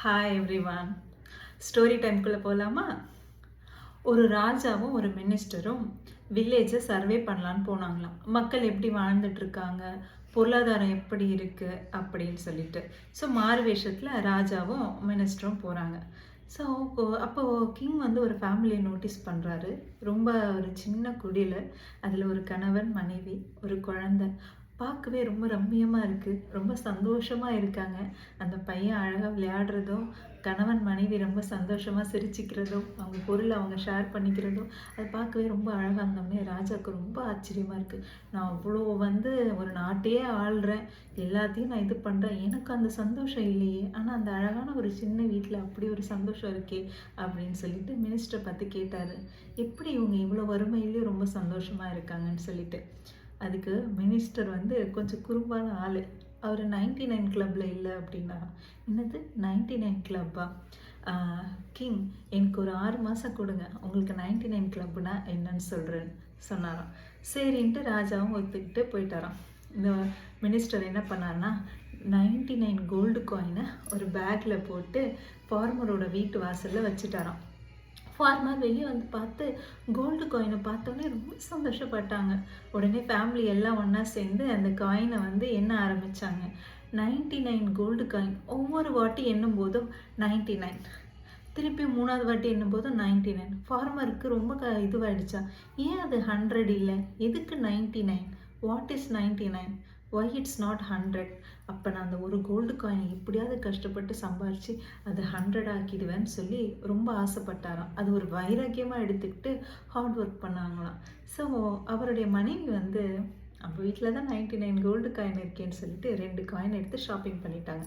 Hi everyone. Story டைம்குள்ளே போகலாமா? ஒரு ராஜாவும் ஒரு மினிஸ்டரும் வில்லேஜை சர்வே பண்ணலான்னு போனாங்களாம். மக்கள் எப்படி வாழ்ந்துட்டு இருக்காங்க, பொருளாதாரம் எப்படி இருக்குது அப்படின்னு சொல்லிட்டு. ஸோ மாறு வேஷத்தில் ராஜாவும் மினிஸ்டரும் போகிறாங்க. ஸோ அப்போது கிங் வந்து ஒரு ஃபேமிலியை நோட்டீஸ் பண்ணுறாரு. ரொம்ப ஒரு சின்ன குடியில், அதில் ஒரு கணவன், மனைவி, ஒரு குழந்தை. பார்க்கவே ரொம்ப ரம்மியமாக இருக்குது, ரொம்ப சந்தோஷமாக இருக்காங்க. அந்த பையன் அழகாக விளையாடுறதும், கணவன் மனைவி ரொம்ப சந்தோஷமாக சிரிச்சிக்கிறதும், அவங்க பொருளை அவங்க ஷேர் பண்ணிக்கிறதும், அது பார்க்கவே ரொம்ப அழகாக இருந்தோடனே ராஜாவுக்கு ரொம்ப ஆச்சரியமாக இருக்குது. நான் அவ்வளோ வந்து ஒரு நாட்டையே ஆள்றேன், எல்லாத்தையும் நான் இது பண்ணுறேன், எனக்கு அந்த சந்தோஷம் இல்லையே, ஆனால் அந்த அழகான ஒரு சின்ன வீட்டில் அப்படி ஒரு சந்தோஷம் இருக்கே அப்படின்னு சொல்லிட்டு மினிஸ்டரை பார்த்து கேட்டார். எப்படி இவங்க இவ்வளோ வறுமையிலேயும் ரொம்ப சந்தோஷமாக இருக்காங்கன்னு சொல்லிட்டு. அதுக்கு மினிஸ்டர் வந்து கொஞ்சம் குறும்பான ஆள். அவர் 99 கிளப்பில் இல்லை அப்படின்னா. என்னது 99 கிளப்பா? கிங், எனக்கு ஒரு 6 மாதம் கொடுங்க, உங்களுக்கு 99 கிளப்புனா என்னன்னு சொல்கிறேன்னு சொன்னாராம். சரின்ட்டு ராஜாவும் ஒத்துக்கிட்டு போயிட்டாராம். இந்த மினிஸ்டர் என்ன பண்ணார்னா, 99 கோல்டு காயினை ஒரு பேக்கில் போட்டு ஃபார்மரோட வீட்டு வாசலில் வச்சுட்டாராம். ஃபார்மர் வெளியே வந்து பார்த்து கோல்டு காயினை பார்த்தோன்னே ரொம்ப சந்தோஷப்பட்டாங்க. உடனே ஃபேமிலி எல்லாம் ஒன்றா சேர்ந்து அந்த காயினை வந்து எண்ண ஆரம்பித்தாங்க. 99 கோல்டு காயின். ஒவ்வொரு வாட்டி எண்ணும் போதும் 99, திருப்பி 3வது வாட்டி எண்ணும் போதும் 99. ஃபார்மருக்கு ரொம்ப இதுவாகிடுச்சா, ஏன் அது 100 இல்லை, எதுக்கு 99, what is 99, why it's not 100? அப்போ நான் அந்த ஒரு கோல்டு காயினை எப்படியாவது கஷ்டப்பட்டு சம்பாரித்து அதை 100 ஆக்கிடுவேன்னு சொல்லி ரொம்ப ஆசைப்பட்டாராம். அது ஒரு வைராக்கியமாக எடுத்துக்கிட்டு ஹார்ட் ஒர்க் பண்ணாங்களாம். ஸோ அவருடைய மனைவி வந்து நம்ம வீட்டில் தான் 99 கோல்டு காயின் இருக்கேன்னு சொல்லிட்டு 2 காயின் எடுத்து ஷாப்பிங் பண்ணிட்டாங்க.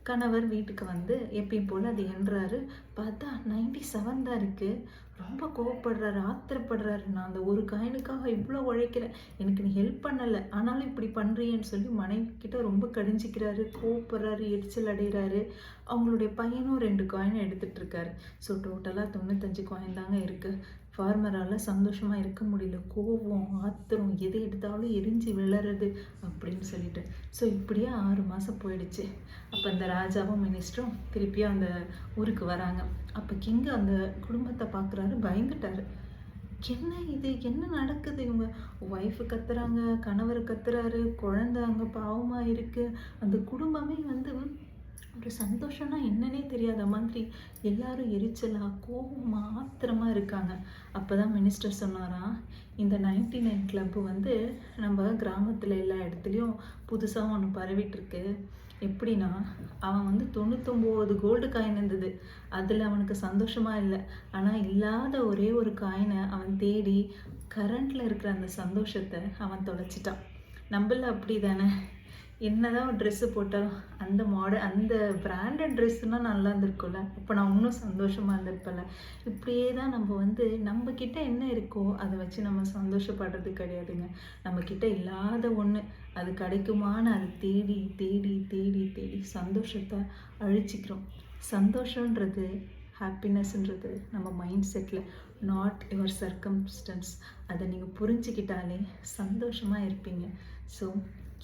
கணவர் வீட்டுக்கு வந்து எப்பயும் போல் அது எண்ணுறாரு. பார்த்தா 97 தான் இருக்குது. ரொம்ப கோவப்படுறாரு, ஆத்திரப்படுறாரு. நான் அந்த ஒரு காயினுக்காக இவ்வளோ உழைக்கிறேன், எனக்கு நீ ஹெல்ப் பண்ணலை, ஆனாலும் இப்படி பண்ணுறியன்னு சொல்லி மனைவி கிட்ட ரொம்ப கடிஞ்சிக்கிறாரு, கோவப்படுறாரு, எரிச்சல் அடைகிறாரு. அவங்களுடைய பையனும் 2 காயினை எடுத்துகிட்டு இருக்காரு. ஸோ டோட்டலாக 95 காயின் தாங்க இருக்குது. ஃபார்மரால் சந்தோஷமாக இருக்க முடியல, கோவம், ஆத்திரம், எது எடுத்தாலும் எரிஞ்சு விழறது அப்படின்னு சொல்லிட்டு. ஸோ இப்படியே 6 மாதம் போயிடுச்சு. அப்போ இந்த ராஜாவும் மினிஸ்டரும் திருப்பியும் அந்த ஊருக்கு வராங்க. அப்போ கிங்கு அந்த குடும்பத்தை பார்க்குறாரு, பயந்துட்டாரு. என்ன இது, என்ன நடக்குது, இவங்க ஒய்ஃபு கத்துறாங்க, கணவர் கத்துறாரு, குழந்தை அங்கே பாவமாக இருக்குது, அந்த குடும்பமே வந்து ஒரு சந்தோஷம்னா என்னன்னே தெரியாத மாதிரி எல்லாரும் எரிச்சலாக, கோபமாக, ஆத்திரமாக இருக்காங்க. அப்போ தான் மினிஸ்டர் சொன்னாராம், இந்த 99 கிளப்பு வந்து நம்ம கிராமத்தில் எல்லா இடத்துலையும் புதுசாக ஒன்று பரவிட்டுருக்கு. எப்படின்னா, அவன் வந்து 99 கோல்டு காயின் இருந்தது, அதில் அவனுக்கு சந்தோஷமாக இல்லை. ஆனால் இல்லாத ஒரே ஒரு காயினை அவன் தேடி கரண்டில் இருக்கிற அந்த சந்தோஷத்தை அவன் தொலைச்சிட்டான். நம்மள அப்படி தானே, என்னதான் ட்ரெஸ்ஸு போட்டாலும் அந்த மாடல், அந்த பிராண்டட் ட்ரெஸ்ஸுனால் நல்லா இருந்திருக்கும்ல, அப்போ நான் இன்னும் சந்தோஷமாக இருந்திருப்பேன்ல. இப்படியே தான் நம்ம வந்து நம்மக்கிட்ட என்ன இருக்கோ அதை வச்சு நம்ம சந்தோஷப்படுறது கிடையாதுங்க. நம்மக்கிட்ட இல்லாத ஒன்று அது கிடைக்குமான்னு அது தேடி தேடி தேடி தேடி சந்தோஷத்தை அழிச்சிக்கிறோம். சந்தோஷன்றது, ஹாப்பினஸ்ன்றது நம்ம mind settle, not your circumstances. அதை நீங்கள் புரிஞ்சுக்கிட்டாலே சந்தோஷமாக இருப்பீங்க. ஸோ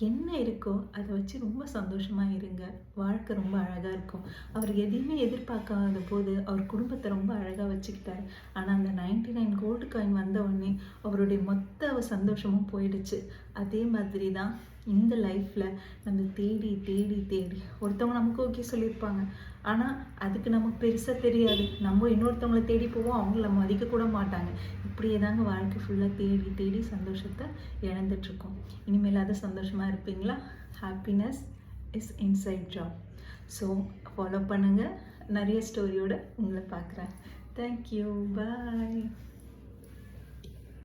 என்ன இருக்கோ அதை வச்சு ரொம்ப சந்தோஷமாக இருங்க. வாழ்க்கை ரொம்ப அழகாக இருக்கும். அவர் எதையுமே எதிர்பார்க்காத போது அவர் குடும்பத்தை ரொம்ப அழகாக வச்சுக்கிட்டார். ஆனால் அந்த 99 கோல்டு காயின் வந்த உடனே அவருடைய மொத்த சந்தோஷமும் போயிடுச்சு. அதே மாதிரி தான் இந்த லைஃப்பில் நம்ம தேடி தேடி தேடி ஒருத்தவங்க நமக்கு ஓகே சொல்லியிருப்பாங்க, ஆனால் அதுக்கு நமக்கு பெருசாக தெரியாது. நம்ம இன்னொருத்தவங்களை தேடி போவோம், அவங்கள மதிக்கக்கூட மாட்டாங்க. இப்படியே தாங்க வாழ்க்கை ஃபுல்லாக தேடி தேடி சந்தோஷத்தை இழந்துட்டுருக்கோம். இனிமேல் அதை சந்தோஷமாக இருப்பீங்களா? Happiness is inside job. So follow பண்ணுங்கள். நிறைய ஸ்டோரியோடு உங்களை பார்க்குறேன். தேங்க்யூ, பாய்.